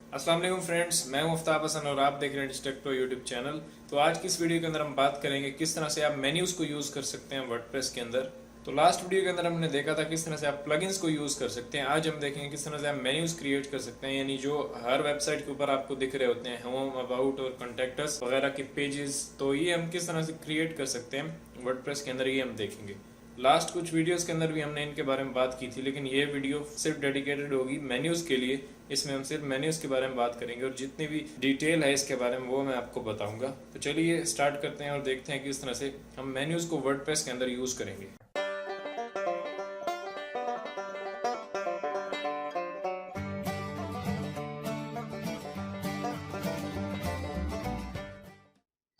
अस्सलाम वालेकुम फ्रेंड्स, मैं हूं आफ्ताब हसन और आप देख रहे हैं टेक प्रो यूट्यूब चैनल। तो आज की इस वीडियो के अंदर हम बात करेंगे किस तरह से आप मेन्यूज को यूज कर सकते हैं वर्डप्रेस के अंदर। तो लास्ट वीडियो के अंदर हमने देखा था किस तरह से आप प्लगइन्स को यूज कर सकते हैं। आज हम देखेंगे किस तरह से आप मेन्यूज क्रिएट कर सकते हैं, यानी जो हर वेबसाइट के ऊपर आपको दिख रहे होते हैं, होम, अबाउट और कॉन्टेक्टस वगैरह के पेजेस। तो ये हम किस तरह से क्रिएट कर सकते हैं वर्डप्रेस के अंदर, ये हम देखेंगे। लास्ट कुछ वीडियोस के अंदर भी हमने इनके बारे में बात की थी, लेकिन ये वीडियो सिर्फ डेडिकेटेड होगी मेन्यूज के लिए। इसमें हम सिर्फ मेन्यूज के बारे में बात करेंगे और जितनी भी डिटेल है इसके बारे में वो मैं आपको बताऊंगा। तो चलिए स्टार्ट करते हैं और देखते हैं किस तरह से हम मेन्यूज को वर्डप्रेस के अंदर यूज करेंगे।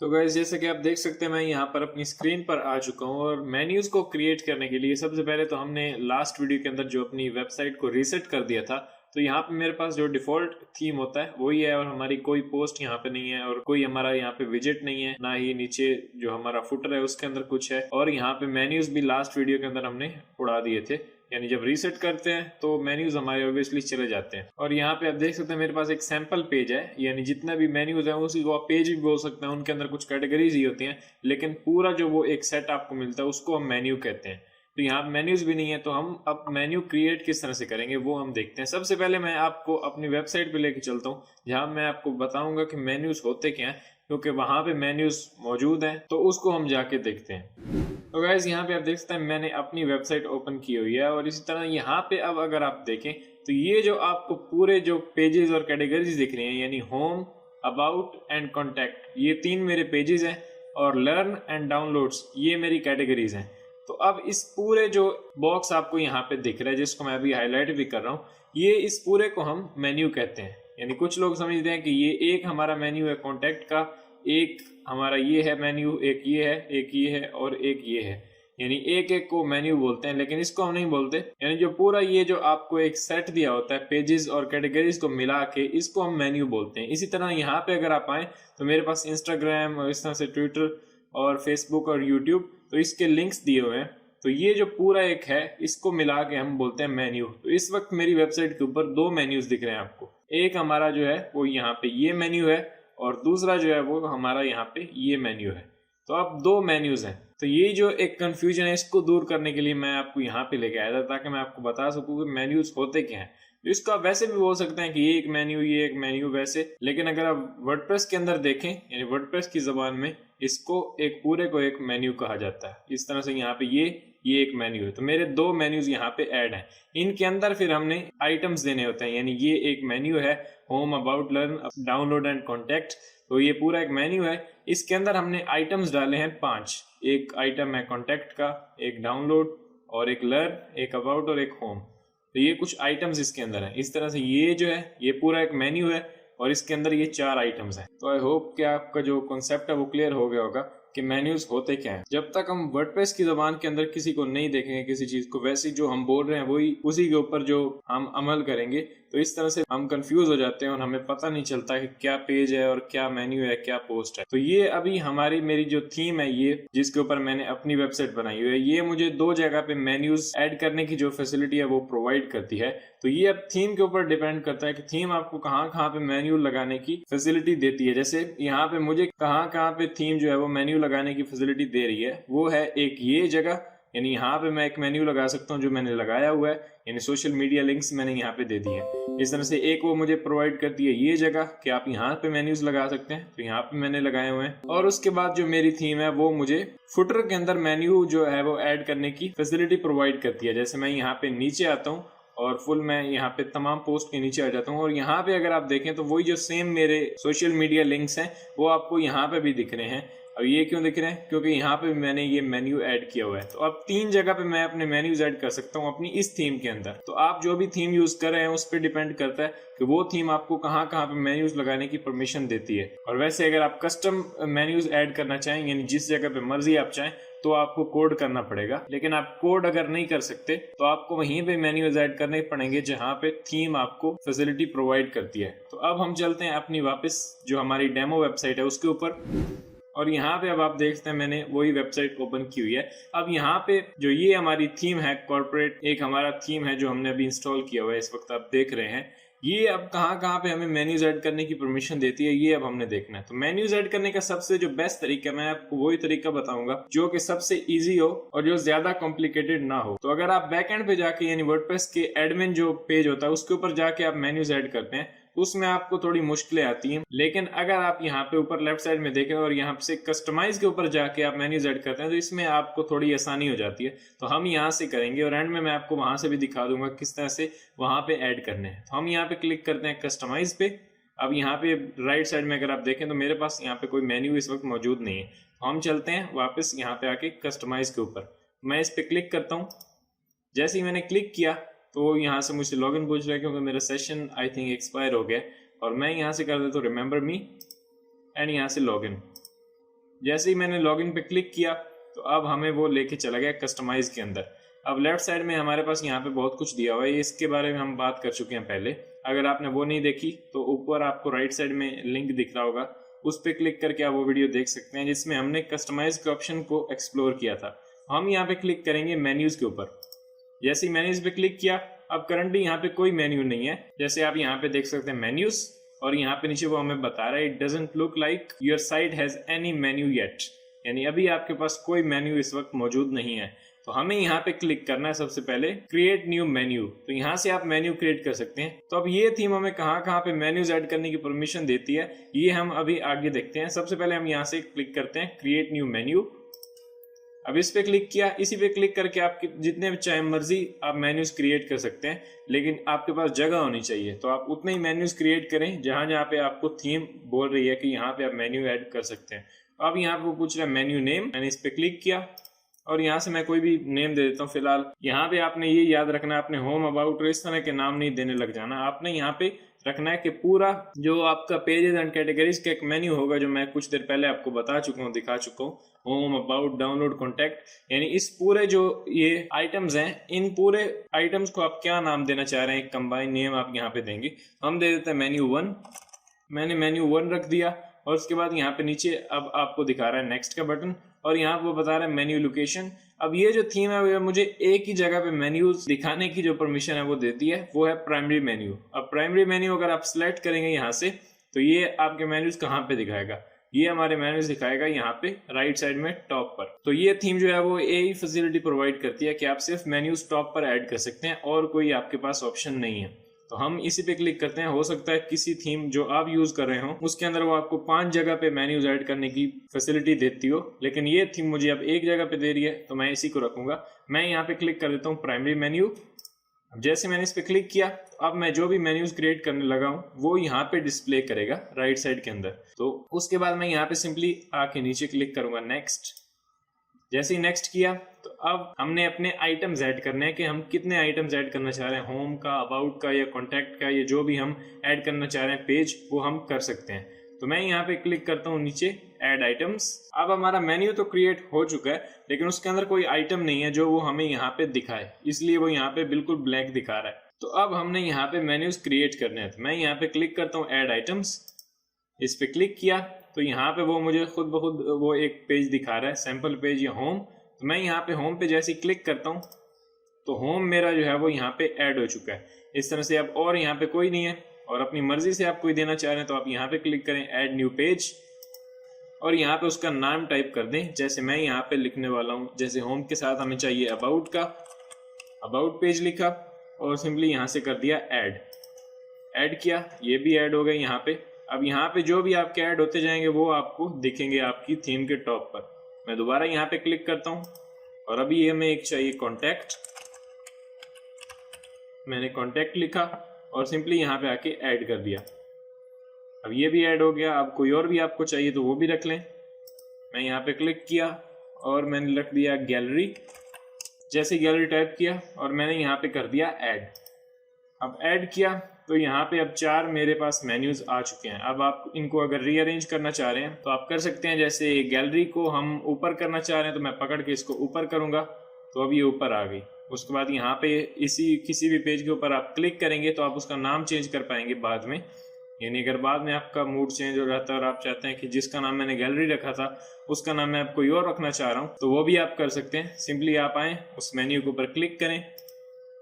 तो गाइस, जैसे कि आप देख सकते हैं मैं यहाँ पर अपनी स्क्रीन पर आ चुका हूँ और मेन्यूज को क्रिएट करने के लिए सबसे पहले तो हमने लास्ट वीडियो के अंदर जो अपनी वेबसाइट को रीसेट कर दिया था। तो यहाँ पे मेरे पास जो डिफॉल्ट थीम होता है वही है और हमारी कोई पोस्ट यहाँ पे नहीं है और कोई हमारा यहाँ पे विजेट नहीं है, ना ही नीचे जो हमारा फुटर है उसके अंदर कुछ है। और यहाँ पे मेन्यूज भी लास्ट वीडियो के अंदर हमने उड़ा दिए थे, यानी जब रीसेट करते हैं तो मेन्यूज हमारे ऑब्वियसली चले जाते हैं। और यहाँ पे आप देख सकते हैं मेरे पास एक सैंपल पेज है, यानी जितना भी मेन्यूज है उसी को आप पेज भी बोल सकते हैं। उनके अंदर कुछ कैटेगरीज ही होती हैं, लेकिन पूरा जो वो एक सेट आपको मिलता है उसको हम मेन्यू कहते हैं। तो यहाँ मेन्यूज भी नहीं है, तो हम अब मेन्यू क्रिएट किस तरह से करेंगे वो हम देखते हैं। सबसे पहले मैं आपको अपनी वेबसाइट पे लेके चलता हूँ, जहाँ मैं आपको बताऊंगा कि मेन्यूज होते क्या हैं, क्योंकि वहां पे मेन्यूज मौजूद हैं। तो उसको हम जाके देखते हैं। तो गाइज, यहाँ पे आप देख सकते हैं मैंने अपनी वेबसाइट ओपन की हुई है और इसी तरह यहाँ पे अब अगर आप देखें तो ये जो आपको पूरे जो पेजेस और कैटेगरीज दिख रही हैं, यानी होम, अबाउट एंड कॉन्टैक्ट, ये तीन मेरे पेजेस हैं और लर्न एंड डाउनलोड्स ये मेरी कैटेगरीज हैं। तो अब इस पूरे जो बॉक्स आपको यहाँ पे दिख रहा है, जिसको मैं अभी हाईलाइट भी कर रहा हूँ, ये इस पूरे को हम मेन्यू कहते हैं। यानी कुछ लोग समझते हैं कि ये एक हमारा मेन्यू है कॉन्टैक्ट का, एक हमारा ये है मेन्यू, एक ये है, एक ये है और एक ये है, यानी एक एक को मेन्यू बोलते हैं, लेकिन इसको हम नहीं बोलते। यानी जो पूरा ये जो आपको एक सेट दिया होता है पेजेस और कैटेगरीज को मिला के, इसको हम मेन्यू बोलते हैं। इसी तरह यहाँ पे अगर आप आए तो मेरे पास इंस्टाग्राम और इस तरह से ट्विटर और फेसबुक और यूट्यूब, तो इसके लिंक्स दिए हुए हैं। तो ये जो पूरा एक है इसको मिला के हम बोलते हैं मेन्यू। तो इस वक्त मेरी वेबसाइट के ऊपर दो मेन्यूज दिख रहे हैं आपको। एक हमारा जो है वो यहाँ पे ये मेन्यू है और दूसरा जो है वो हमारा यहाँ पे ये मेन्यू है। तो अब दो मेन्यूज हैं। तो ये जो एक कंफ्यूजन है इसको दूर करने के लिए मैं आपको यहाँ पे लेके आया था, ताकि मैं आपको बता सकूँ कि मेन्यूज होते क्या हैं। तो इसको आप वैसे भी बोल सकते हैं कि ये एक मेन्यू, ये एक मेन्यू वैसे, लेकिन अगर आप वर्डप्रेस के अंदर देखें, यानी वर्डप्रेस की जबान में इसको एक पूरे को एक मेन्यू कहा जाता है। इस तरह से यहाँ पे ये एक मेन्यू है। तो मेरे दो मेन्यूज यहाँ पे ऐड हैं। इनके अंदर फिर हमने आइटम्स देने होते हैं, यानी ये एक मेन्यू है home, about, learn, download and contact. तो ये पूरा एक मेन्यू है। इसके अंदर हमने आइटम्स डाले हैं 5। एक आइटम है कॉन्टैक्ट का, एक डाउनलोड और एक लर्न, एक अबाउट और एक होम। तो ये कुछ आइटम्स इसके अंदर है। इस तरह से ये जो है ये पूरा एक मेन्यू है और इसके अंदर ये 4 आइटम्स हैं। तो आई होप कि आपका जो कॉन्सेप्ट है वो क्लियर हो गया होगा कि मेन्यूज होते क्या हैं। जब तक हम वर्डप्रेस की जबान के अंदर किसी को नहीं देखेंगे किसी चीज को, वैसे जो हम बोल रहे हैं वही उसी के ऊपर जो हम अमल करेंगे, तो इस तरह से हम कंफ्यूज हो जाते हैं और हमें पता नहीं चलता कि क्या पेज है और क्या मेन्यू है, क्या पोस्ट है। तो ये अभी मेरी जो थीम है, ये जिसके ऊपर मैंने अपनी वेबसाइट बनाई हुई है, ये मुझे 2 जगह पे मेन्यूज ऐड करने की जो फैसिलिटी है वो प्रोवाइड करती है। तो ये अब थीम के ऊपर डिपेंड करता है कि थीम आपको कहाँ पे मेन्यू लगाने की फैसिलिटी देती है। जैसे यहाँ पे मुझे कहाँ पे थीम जो है वो मेन्यू लगाने की फैसिलिटी दे रही है, वो है एक ये जगह, यानी यहाँ पे मैं एक मेन्यू लगा सकता हूँ जो मैंने लगाया हुआ है, यानी सोशल मीडिया लिंक्स मैंने यहाँ पे दे दी है। इस तरह से एक वो मुझे प्रोवाइड करती है ये जगह कि आप यहाँ पे मेन्यूज लगा सकते हैं, तो यहाँ पे मैंने लगाए हुए हैं। और उसके बाद जो मेरी थीम है वो मुझे फुटर के अंदर मेन्यू जो है वो ऐड करने की फैसिलिटी प्रोवाइड करती है। जैसे मैं यहाँ पे नीचे आता हूँ और फुल मैं यहाँ पे तमाम पोस्ट के नीचे आ जाता हूँ और यहाँ पे अगर आप देखें तो वही जो सेम मेरे सोशल मीडिया लिंक्स हैं वो आपको यहाँ पे भी दिख रहे हैं। अब ये क्यों दिख रहे हैं? क्योंकि यहाँ पे मैंने ये मेन्यू ऐड किया हुआ है। तो अब 3 जगह पे मैं अपने मेन्यूज ऐड कर सकता हूँ अपनी इस थीम के अंदर। तो आप जो भी थीम यूज कर रहे हैं उस पर डिपेंड करता है कि वो थीम आपको कहाँ पे मेन्यूज लगाने की परमिशन देती है। और वैसे अगर आप कस्टम मेन्यूज ऐड करना चाहें, यानी जिस जगह पे मर्जी आप चाहें, तो आपको कोड करना पड़ेगा। लेकिन आप कोड अगर नहीं कर सकते तो आपको वहीं पे मेन्यूज ऐड करने पड़ेंगे जहां पे थीम आपको फैसिलिटी प्रोवाइड करती है। तो अब हम चलते हैं अपनी वापस जो हमारी डेमो वेबसाइट है उसके ऊपर। और यहाँ पे अब आप देखते हैं मैंने वही वेबसाइट ओपन की हुई है। अब यहाँ पे जो ये हमारी थीम है कॉर्पोरेट, एक हमारा थीम है जो हमने अभी इंस्टॉल किया हुआ है, इस वक्त आप देख रहे हैं। ये अब कहाँ पे हमें मेन्यूज ऐड करने की परमिशन देती है, ये अब हमने देखना है। तो मेन्यूज ऐड करने का सबसे जो बेस्ट तरीका, मैं आपको वही तरीका बताऊंगा जो कि सबसे इजी हो और जो ज्यादा कॉम्प्लिकेटेड ना हो। तो अगर आप बैकएंड पे जाके यानी वर्डप्रेस के एडमिन जो पेज होता है उसके ऊपर जाके आप मेन्यूज ऐड करते हैं, उसमें आपको थोड़ी मुश्किलें आती हैं। लेकिन अगर आप यहाँ पे ऊपर लेफ्ट साइड में देखें और यहाँ से कस्टमाइज के ऊपर जाके आप मेन्यूज ऐड करते हैं तो इसमें आपको थोड़ी आसानी हो जाती है। तो हम यहाँ से करेंगे और एंड में मैं आपको वहां से भी दिखा दूंगा किस तरह से वहां पे ऐड करने हैं। तो हम यहाँ पे क्लिक करते हैं कस्टमाइज पे। अब यहाँ पे राइट साइड में अगर आप देखें तो मेरे पास यहाँ पे कोई मेन्यू इस वक्त मौजूद नहीं है। तो हम चलते हैं वापस यहाँ पे आके कस्टमाइज के ऊपर, मैं इस पे क्लिक करता हूँ। जैसे ही मैंने क्लिक किया तो यहाँ से मुझसे लॉगिन पूछ रहा है क्योंकि मेरा सेशन आई थिंक एक्सपायर हो गया, और मैं यहाँ से कर देता हूँ रिमेंबर मी एंड यहाँ से लॉगिन। जैसे ही मैंने लॉगिन पे क्लिक किया तो अब हमें वो लेके चला गया कस्टमाइज के अंदर। अब लेफ्ट साइड में हमारे पास यहाँ पे बहुत कुछ दिया हुआ है, इसके बारे में हम बात कर चुके हैं पहले। अगर आपने वो नहीं देखी तो ऊपर आपको राइट साइड में लिंक दिख रहा होगा, उस पर क्लिक करके आप वो वीडियो देख सकते हैं जिसमें हमने कस्टमाइज के ऑप्शन को एक्सप्लोर किया था। हम यहाँ पे क्लिक करेंगे मेन्यूज के ऊपर। जैसे ही मेन्यूज पे क्लिक किया, अब करंटली यहाँ पे कोई मेन्यू नहीं है। जैसे आप यहाँ पे देख सकते हैं मेन्यूज, और यहाँ पे नीचे वो हमें बता रहा है it doesn't look like your site has any menu yet, यानी अभी आपके पास कोई मेन्यू इस वक्त मौजूद नहीं है। तो हमें यहाँ पे क्लिक करना है सबसे पहले क्रिएट न्यू मेन्यू। तो यहाँ से आप मेन्यू क्रिएट कर सकते हैं। तो अब ये थीम हमें कहाँ पे मेन्यूज ऐड करने की परमिशन देती है, ये हम अभी आगे देखते हैं। सबसे पहले हम यहाँ से क्लिक करते हैं क्रिएट न्यू मेन्यू। अब इस पे क्लिक किया, इसी पे क्लिक करके आप जितने चाहे मर्जी आप मेन्यूज क्रिएट कर सकते हैं, लेकिन आपके पास जगह होनी चाहिए। तो आप उतने ही मेन्यूज क्रिएट करें जहां पे आपको थीम बोल रही है कि यहाँ पे आप मेन्यू ऐड कर सकते हैं। अब यहाँ पे वो पूछ रहा है मेन्यू नेम, मैंने इस पे क्लिक किया और यहाँ से मैं कोई भी नेम दे देता हूँ फिलहाल। यहाँ पे आपने ये याद रखना है, आपने होम अबाउट इस तरह के नाम नहीं देने लग जाना। आपने यहाँ पे रखना है कि पूरा जो आपका पेजेस एंड कैटेगरीज का एक मेन्यू होगा, जो मैं कुछ देर पहले आपको बता चुका हूँ, दिखा चुका हूँ, होम अबाउट डाउनलोड कॉन्टैक्ट, यानी इस पूरे जो ये आइटम्स हैं, इन पूरे आइटम्स को आप क्या नाम देना चाह रहे हैं, एक कंबाइन नेम आप यहाँ पे देंगे। हम दे देते हैं मेन्यू 1। मैंने मेन्यू 1 रख दिया और उसके बाद यहाँ पे नीचे अब आपको दिखा रहा है नेक्स्ट का बटन, और यहाँ वो बता रहा है मेन्यू लोकेशन। अब ये जो थीम है वो मुझे एक ही जगह पे मेन्यूज दिखाने की जो परमिशन है वो देती है, वो है प्राइमरी मेन्यू। अब प्राइमरी मेन्यू अगर आप सिलेक्ट करेंगे यहाँ से तो ये आपके मेन्यूज कहाँ पे दिखाएगा, ये हमारे मेन्यूज दिखाएगा यहाँ पे राइट साइड में टॉप पर। तो ये थीम जो है वो यही फैसिलिटी प्रोवाइड करती है कि आप सिर्फ मेन्यूज टॉप पर ऐड कर सकते हैं और कोई आपके पास ऑप्शन नहीं है। तो हम इसी पे क्लिक करते हैं। हो सकता है किसी थीम जो आप यूज कर रहे हो उसके अंदर वो आपको 5 जगह पे मेन्यूज ऐड करने की फैसिलिटी देती हो, लेकिन ये थीम मुझे अब एक जगह पे दे रही है तो मैं इसी को रखूंगा। मैं यहाँ पे क्लिक कर देता हूँ प्राइमरी मेन्यू। जैसे मैंने इस पे क्लिक किया तो अब मैं जो भी मेन्यूज क्रिएट करने लगा हूँ वो यहाँ पे डिस्प्ले करेगा राइट साइड के अंदर। तो उसके बाद मैं यहाँ पे सिंपली आके नीचे क्लिक करूंगा नेक्स्ट। जैसे ही नेक्स्ट किया तो अब हमने अपने आइटम्स ऐड करने हैं कि हम कितने आइटम्स ऐड करना चाह रहे हैं, होम का, अबाउट का या कॉन्टैक्ट का, या जो भी हम ऐड करना चाह रहे हैं पेज, वो हम कर सकते हैं। तो मैं यहाँ पे क्लिक करता हूँ नीचे ऐड आइटम्स। अब हमारा मेन्यू तो क्रिएट हो चुका है लेकिन उसके अंदर कोई आइटम नहीं है जो वो हमें यहाँ पे दिखाए, इसलिए वो यहाँ पे बिल्कुल ब्लैंक दिखा रहा है। तो अब हमने यहाँ पे मेन्यूज क्रिएट करने हैं। तो मैं यहाँ पे क्लिक करता हूँ ऐड आइटम्स। इस पे क्लिक किया तो यहाँ पे वो मुझे खुद ब खुद वो एक पेज दिखा रहा है, सैंपल पेज या होम। तो मैं यहाँ पे होम पे जैसे क्लिक करता हूँ तो होम मेरा जो है वो यहाँ पे ऐड हो चुका है इस तरह से। अब और यहाँ पे कोई नहीं है और अपनी मर्जी से आप कोई देना चाह रहे हैं तो आप यहाँ पे क्लिक करें ऐड न्यू पेज और यहाँ पे उसका नाम टाइप कर दें। जैसे मैं यहाँ पे लिखने वाला हूँ, जैसे होम के साथ हमें चाहिए अबाउट का, अबाउट पेज लिखा और सिंपली यहाँ से कर दिया ऐड किया, ये भी ऐड हो गए यहाँ पे। अब यहाँ पे जो भी आपके ऐड होते जाएंगे वो आपको दिखेंगे आपकी थीम के टॉप पर। मैं दोबारा यहाँ पे क्लिक करता हूँ और अभी ये हमें एक चाहिए कॉन्टैक्ट, मैंने कॉन्टैक्ट लिखा और सिंपली यहाँ पे आके ऐड कर दिया। अब ये भी ऐड हो गया। अब कोई और भी आपको चाहिए तो वो भी रख लें। मैं यहाँ पे क्लिक किया और मैंने रख दिया गैलरी। जैसे गैलरी टाइप किया और मैंने यहाँ पे कर दिया ऐड। अब ऐड किया तो यहाँ पे अब 4 मेरे पास मेन्यूज आ चुके हैं। अब आप इनको अगर रीअरेंज करना चाह रहे हैं तो आप कर सकते हैं। जैसे गैलरी को हम ऊपर करना चाह रहे हैं तो मैं पकड़ के इसको ऊपर करूंगा तो अब ये ऊपर आ गई। उसके बाद यहाँ पे इसी किसी भी पेज के ऊपर आप क्लिक करेंगे तो आप उसका नाम चेंज कर पाएंगे बाद में, यानी अगर बाद में आपका मूड चेंज हो जाता है और आप चाहते हैं कि जिसका नाम मैंने गैलरी रखा था उसका नाम मैं कोई और रखना चाह रहा हूँ तो वो भी आप कर सकते हैं। सिंपली आप आए उस मेन्यू के ऊपर क्लिक करें,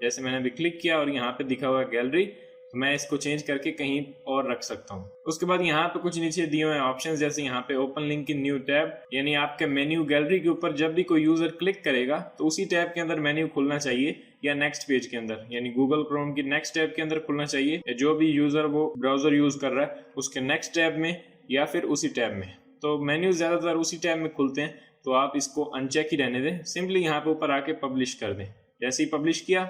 जैसे मैंने अभी क्लिक किया और यहाँ पे दिखा हुआ है गैलरी। तो मैं इसको चेंज करके कहीं और रख सकता हूँ। उसके बाद यहाँ पे कुछ नीचे दिए हुए ऑप्शन, जैसे यहाँ पे open link in new tab, यानी आपके मेन्यू गैलरी के ऊपर जब भी कोई यूजर क्लिक करेगा तो उसी टैब के अंदर मेन्यू खुलना चाहिए, या नेक्स्ट पेज के अंदर, यानी गूगल क्रोम की नेक्स्ट टैब के अंदर खुलना चाहिए, या जो भी यूजर वो ब्राउजर यूज कर रहा है उसके नेक्स्ट टैब में या फिर उसी टैब में। तो मेन्यू ज्यादातर उसी टैब में खुलते हैं, तो आप इसको अनचेक ही रहने दें। सिंपली यहाँ पे ऊपर आके पब्लिश कर दें। जैसे ही पब्लिश किया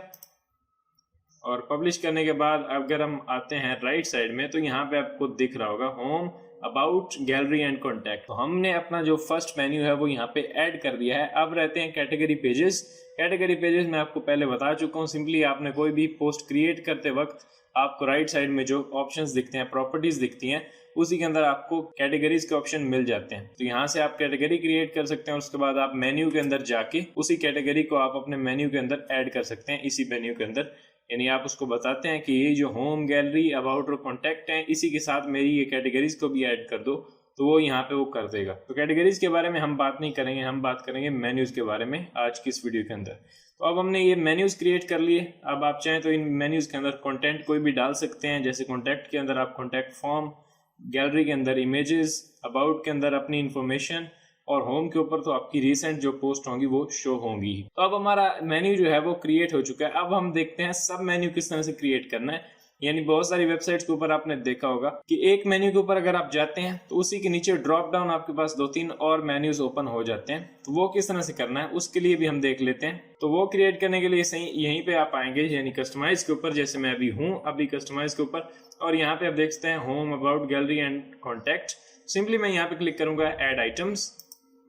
और पब्लिश करने के बाद अगर हम आते हैं राइट साइड में, तो यहाँ पे आपको दिख रहा होगा home, about, gallery and contact. तो हमने अपना जो फर्स्ट मेन्यू है वो यहाँ पे ऐड कर दिया है। अब रहते हैं कैटेगरी पेजेस। कैटेगरी पेजेस मैं आपको पहले बता चुका हूँ। सिंपली आपने कोई भी पोस्ट क्रिएट करते वक्त आपको राइट साइड में जो ऑप्शंस दिखते हैं, प्रॉपर्टीज दिखती हैं, उसी के अंदर आपको कैटेगरीज के ऑप्शन मिल जाते हैं। तो यहाँ से आप कैटेगरी क्रिएट कर सकते हैं। उसके बाद आप मेन्यू के अंदर जाके उसी कैटेगरी को आप अपने मेन्यू के अंदर ऐड कर सकते हैं, इसी मेन्यू के अंदर। यानी आप उसको बताते हैं कि ये जो होम, गैलरी, अबाउट और कॉन्टैक्ट है, इसी के साथ मेरी ये कैटेगरीज को भी ऐड कर दो, तो वो यहाँ पे वो कर देगा। तो कैटेगरीज के बारे में हम बात नहीं करेंगे, हम बात करेंगे मेन्यूज के बारे में आज की इस वीडियो के अंदर। तो अब हमने ये मेन्यूज क्रिएट कर लिए। अब आप चाहें तो इन मेन्यूज के अंदर कंटेंट कोई भी डाल सकते हैं। जैसे कॉन्टैक्ट के अंदर आप कॉन्टैक्ट फॉर्म, गैलरी के अंदर इमेजेस, अबाउट के अंदर अपनी इंफॉर्मेशन, और होम के ऊपर तो आपकी रिसेंट जो पोस्ट होंगी वो शो होंगी। तो अब हमारा मेन्यू जो है वो क्रिएट हो चुका है। अब हम देखते हैं सब मेन्यू किस तरह से क्रिएट करना है। यानी बहुत सारी वेबसाइट्स के ऊपर आपने देखा होगा कि एक मेन्यू के ऊपर अगर आप जाते हैं तो उसी के नीचे ड्रॉप डाउन आपके पास 2-3 और मेन्यूज ओपन हो जाते हैं। तो वो किस तरह से करना है उसके लिए भी हम देख लेते हैं। तो वो क्रिएट करने के लिए सही यहीं पे आप आएंगे, यानी कस्टमाइज के ऊपर, जैसे मैं अभी हूँ अभी कस्टमाइज के ऊपर, और यहाँ पे आप देख सकते हैं home, about, gallery and contact. Simply मैं यहाँ पे क्लिक करूंगा ऐड आइटम्स।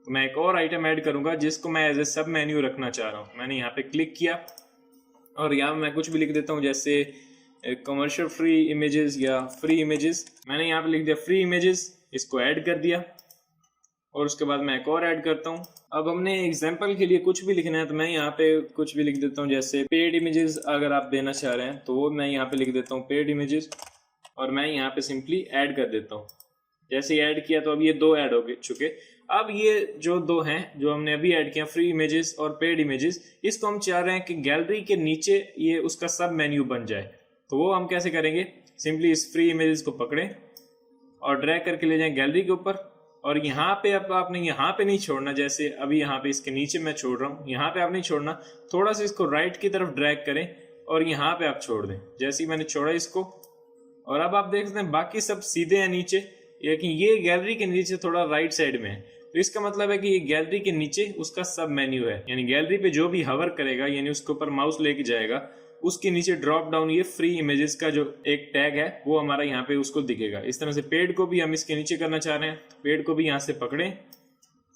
मैं एक और आइटम ऐड करूंगा जिसको मैं एज ए सब मेन्यू रखना चाह रहा हूँ। मैंने यहाँ पे क्लिक किया और यहाँ मैं कुछ भी लिख देता हूँ, जैसे कमर्शियल फ्री इमेजेस या फ्री इमेजेस। मैंने यहाँ पे लिख दिया फ्री इमेजेस, इसको ऐड कर दिया। और उसके बाद मैं एक और ऐड करता हूँ। अब हमने एग्जांपल के लिए कुछ भी लिखना है, तो मैं यहाँ पे कुछ भी लिख देता हूँ, जैसे पेड इमेजेस अगर आप देना चाह रहे हैं तो वो मैं यहाँ पे लिख देता हूँ पेड इमेजेस, और मैं यहाँ पे सिंपली ऐड कर देता हूँ। जैसे ही ऐड किया तो अब ये 2 ऐड हो चुके। अब ये जो 2 हैं जो हमने अभी ऐड किया, फ्री इमेजेस और पेड इमेजेस, इसको हम चाह रहे हैं कि गैलरी के नीचे ये उसका सब मेन्यू बन जाए। तो वो हम कैसे करेंगे, सिंपली इस फ्री इमेजेस को पकड़ें और ड्रैग करके ले जाएं गैलरी के ऊपर, और यहाँ पे अब आपने यहाँ पे नहीं छोड़ना, जैसे अभी यहाँ पे इसके नीचे मैं छोड़ रहा हूँ, यहाँ पे आप नहीं छोड़ना, थोड़ा सा इसको राइट की तरफ ड्रैग करें और यहाँ पे आप छोड़ दें। जैसे ही मैंने छोड़ा इसको, और अब आप देख सकते हैं बाकी सब सीधे हैं नीचे, लेकिन ये गैलरी के नीचे थोड़ा राइट साइड में है। तो इसका मतलब है कि ये गैलरी के नीचे उसका सब मेन्यू है, यानी गैलरी पे जो भी हवर करेगा, यानी उसके ऊपर माउस लेके जाएगा, उसके नीचे ड्रॉप डाउन ये फ्री इमेजेस का जो एक टैग है वो हमारा यहाँ पे उसको दिखेगा। इस तरह से पेड को भी हम इसके नीचे करना चाह रहे हैं, तो पेड को भी यहाँ से पकड़ें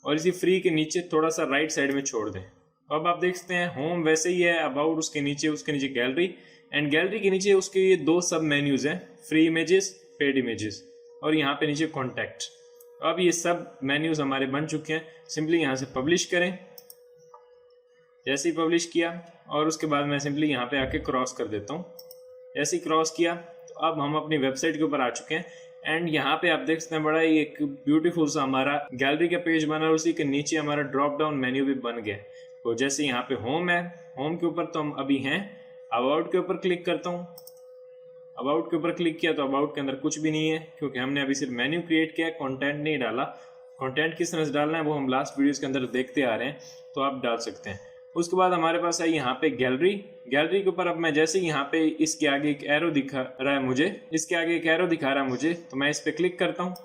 और इसी फ्री के नीचे थोड़ा सा राइट साइड में छोड़ दें। अब आप देख सकते हैं होम वैसे ही है, अबाउट उसके नीचे गैलरी, एंड गैलरी के नीचे उसके ये 2 सब मेन्यूज हैं, फ्री इमेजेस, पेड इमेजेस, और यहाँ पे नीचे कॉन्टैक्ट। अब ये सब मेन्यूज हमारे बन चुके हैं। सिंपली यहाँ से पब्लिश करें। जैसे ही पब्लिश किया और उसके बाद मैं सिंपली यहाँ पे आके क्रॉस कर देता हूँ। जैसे ही क्रॉस किया तो अब हम अपनी वेबसाइट के ऊपर आ चुके हैं, एंड यहाँ पे आप देख सकते हैं बड़ा ही एक ब्यूटीफुल सा हमारा गैलरी का पेज बना, और उसी के नीचे हमारा ड्रॉप डाउन मेन्यू भी बन गया। तो जैसे यहाँ पे होम है, होम के ऊपर तो हम अभी हैं, अबाउट के ऊपर क्लिक करता हूँ। अबाउट के ऊपर क्लिक किया तो अबाउट के अंदर कुछ भी नहीं है, क्योंकि हमने अभी सिर्फ मेन्यू क्रिएट किया है, कंटेंट नहीं डाला। कंटेंट किस तरह से डालना है वो हम लास्ट वीडियोस के अंदर देखते आ रहे हैं, तो आप डाल सकते हैं। उसके बाद हमारे पास है यहाँ पे गैलरी। गैलरी के ऊपर अब मैं जैसे यहाँ पे इसके आगे एक एरो दिखा रहा है मुझे, तो मैं इस पे क्लिक करता हूँ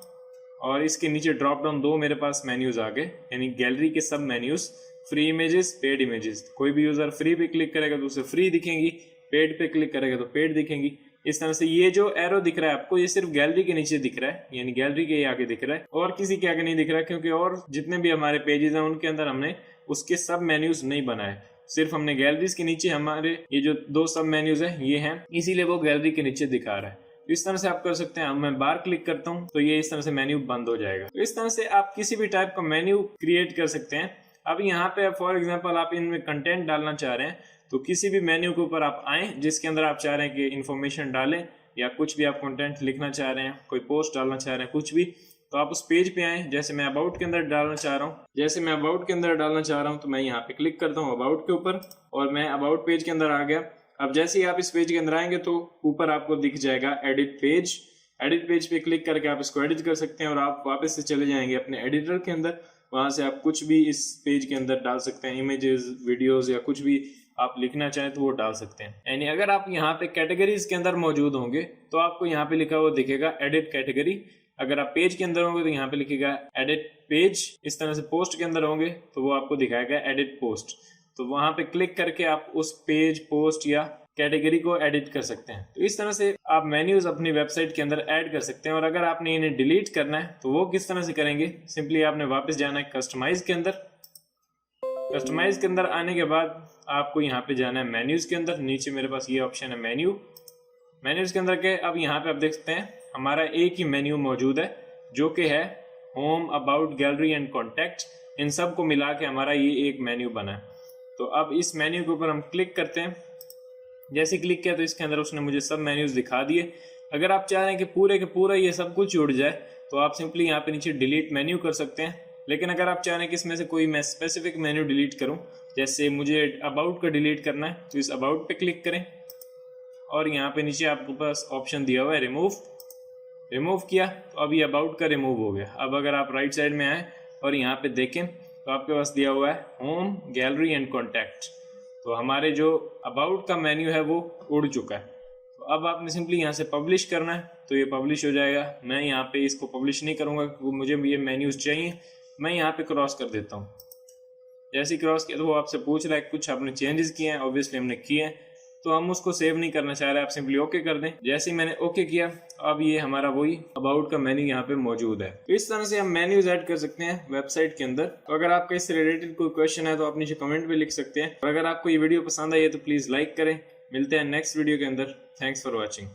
और इसके नीचे ड्रॉप डाउन 2 मेरे पास मेन्यूज आ गए, यानी गैलरी के सब menus, free images, paid images. कोई भी यूजर फ्री पे क्लिक करेगा तो उसे फ्री दिखेंगी, पेड पे क्लिक करेगा तो पेड दिखेंगी। इस तरह से ये जो एरो दिख रहा है आपको, ये सिर्फ गैलरी के नीचे दिख रहा है, यानी गैलरी के आगे दिख रहा है, और किसी के आगे नहीं दिख रहा है, क्योंकि और जितने भी हमारे पेजेस हैं उनके अंदर हमने उसके सब मेन्यूज नहीं बनाए। सिर्फ हमने गैलरीज के नीचे हमारे ये जो 2 सब मेन्यूज हैं ये हैं, इसीलिए वो गैलरी के नीचे दिखा रहा है। तो इस तरह से आप कर सकते हैं। मैं बार क्लिक करता हूँ तो ये इस तरह से मेन्यू बंद हो जाएगा। तो इस तरह से आप किसी भी टाइप का मेन्यू क्रिएट कर सकते हैं। अब यहाँ पे फॉर एग्जाम्पल आप इनमें कंटेंट डालना चाह रहे हैं, तो किसी भी मेन्यू के ऊपर आप आए जिसके अंदर आप चाह रहे हैं कि इन्फॉर्मेशन डालें, या कुछ भी आप कंटेंट लिखना चाह रहे हैं, कोई पोस्ट डालना चाह रहे हैं, कुछ भी, तो आप उस पेज पे आए। जैसे मैं अबाउट के अंदर डालना चाह रहा हूँ, तो मैं यहाँ पे क्लिक करता हूँ अबाउट के ऊपर, और मैं अबाउट पेज के अंदर आ गया। अब जैसे ही आप इस पेज के अंदर आएंगे तो ऊपर आपको दिख जाएगा एडिट पेज। एडिट पेज पे क्लिक करके आप इसको एडिट कर सकते हैं और आप वापस से चले जाएंगे अपने एडिटर के अंदर। वहां से आप कुछ भी इस पेज के अंदर डाल सकते हैं, इमेजेस, वीडियोस या कुछ भी आप लिखना चाहें तो वो डाल सकते हैं। यानी अगर आप यहाँ पे कैटेगरीज के अंदर मौजूद होंगे तो आपको यहाँ पे लिखा हुआ दिखेगा एडिट कैटेगरी। अगर आप पेज के अंदर होंगे तो यहाँ पे लिखेगा एडिट पेज। इस तरह से पोस्ट के अंदर होंगे तो वो आपको दिखाएगा एडिट पोस्ट। तो वहां पे क्लिक करके आप उस पेज, पोस्ट या कैटेगरी को एडिट कर सकते हैं। तो इस तरह से आप मेन्यूज अपनी वेबसाइट के अंदर ऐड कर सकते हैं। और अगर आपने इन्हें डिलीट करना है तो वो किस तरह से करेंगे, सिंपली आपने वापस जाना है कस्टमाइज के अंदर। कस्टमाइज के अंदर आने के बाद आपको यहाँ पे जाना है मेन्यूज के अंदर। नीचे मेरे पास ये ऑप्शन है मेन्यू। मेन्यूज के अंदर के अब यहाँ पे आप देख सकते हैं हमारा एक ही मेन्यू मौजूद है जो कि है home, about, gallery and contact. इन सब को मिला के हमारा ये एक मेन्यू बना है। तो अब इस मेन्यू के ऊपर हम क्लिक करते हैं। जैसे क्लिक किया तो इसके अंदर उसने मुझे सब मेन्यूज दिखा दिए। अगर आप चाह रहे हैं कि पूरे के पूरा ये सब कुछ जुड़ जाए तो आप सिंपली यहाँ पे नीचे डिलीट मेन्यू कर सकते हैं। लेकिन अगर आप चाह रहे हैं कि इसमें से कोई मैं स्पेसिफिक मेन्यू डिलीट करूं, जैसे मुझे अबाउट का डिलीट करना है, तो इस अबाउट पे क्लिक करें और यहाँ पे नीचे आपके पास ऑप्शन दिया हुआ है रिमूव। रिमूव किया तो अब ये अबाउट का रिमूव हो गया। अब अगर आप राइट साइड में आए और यहाँ पे देखें तो आपके पास दिया हुआ है होम, गैलरी एंड कॉन्टैक्ट। तो हमारे जो अबाउट का मेन्यू है वो उड़ चुका है। तो अब आपने सिंपली यहाँ से पब्लिश करना है तो ये पब्लिश हो जाएगा। मैं यहाँ पे इसको पब्लिश नहीं करूँगा क्योंकि मुझे ये मेन्यूज चाहिए। मैं यहाँ पे क्रॉस कर देता हूँ। जैसे ही क्रॉस किया तो वो आपसे पूछ रहा है कुछ आपने चेंजेस किए हैं। ऑब्वियसली हमने किए हैं तो हम उसको सेव नहीं करना चाह रहे, आप सिंपली ओके कर दें। जैसे ही मैंने ओके किया अब ये हमारा वही अबाउट का मेन्यू यहाँ पे मौजूद है। तो इस तरह से हम मेन्यूज ऐड कर सकते हैं वेबसाइट के अंदर। तो अगर आपका इससे रिलेटेड कोई क्वेश्चन है तो आप नीचे कमेंट में लिख सकते हैं। और अगर आपको ये वीडियो पसंद आई है तो प्लीज लाइक करें। मिलते हैं नेक्स्ट वीडियो के अंदर। Thanks for watching.